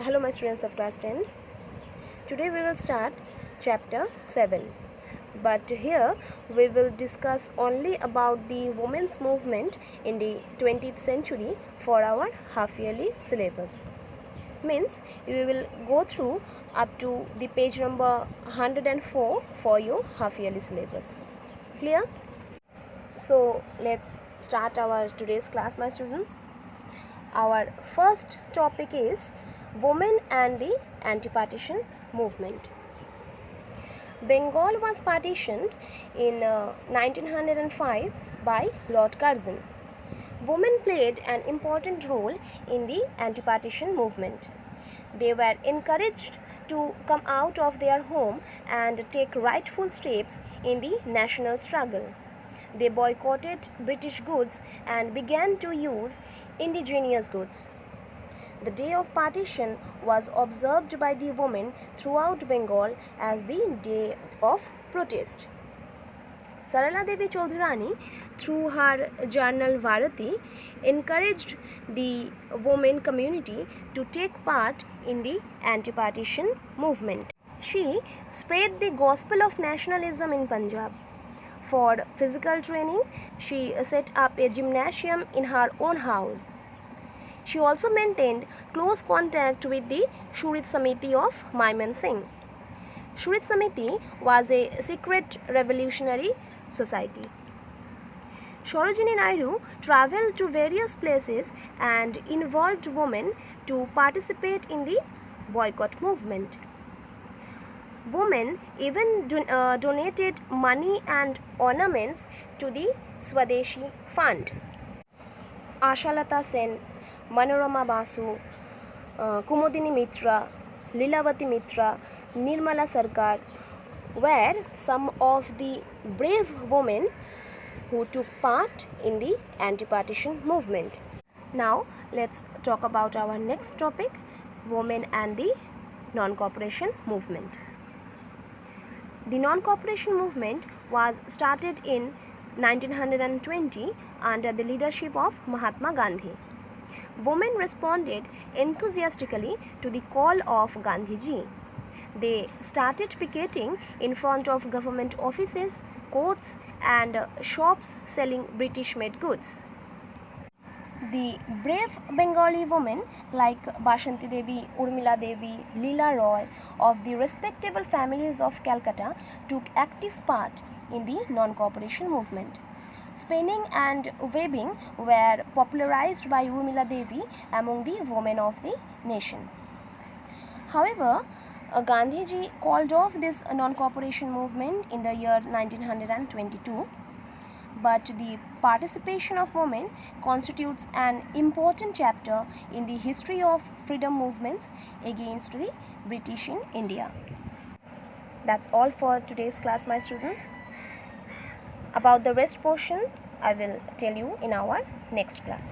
Hello my students of class 10. Today we will start chapter 7. But here we will discuss only about the women's movement in the 20th century for our half yearly syllabus. Means we will go through up to the page number 104 for your half yearly syllabus. Clear? So let's start our today's class my students. Our first topic is women and the anti-partition movement. Bengal was partitioned in 1905 by Lord Curzon. Women played an important role in the anti-partition movement. They were encouraged to come out of their home and take rightful steps in the national struggle. They boycotted British goods and began to use indigenous goods. The day of partition was observed by the women throughout Bengal as the day of protest. Sarala Devi Chaudhurani, through her journal Varati, encouraged the women community to take part in the anti-partition movement. She spread the gospel of nationalism in Punjab. For physical training, she set up a gymnasium in her own house. She also maintained close contact with the Shurit Samiti of Maiman Singh. Shurit Samiti was a secret revolutionary society. Sarojini Naidu traveled to various places and involved women to participate in the boycott movement. Women even donated money and ornaments to the Swadeshi Fund. Ashalata Sen, Manorama Basu, Kumodini Mitra, Lilavati Mitra, Nirmala Sarkar were some of the brave women who took part in the anti-partition movement. Now let's talk about our next topic, women and the non-cooperation movement. The non-cooperation movement was started in 1920 under the leadership of Mahatma Gandhi. Women responded enthusiastically to the call of Gandhiji. They started picketing in front of government offices, courts, and shops selling British-made goods. The brave Bengali women like Bashanti Devi, Urmila Devi, Leela Roy of the respectable families of Calcutta took active part in the non-cooperation movement. Spinning and weaving were popularized by Urmila Devi among the women of the nation. However, Gandhiji called off this non-cooperation movement in the year 1922. But the participation of women constitutes an important chapter in the history of freedom movements against the British in India. That's all for today's class, my students. About the rest portion, I will tell you in our next class.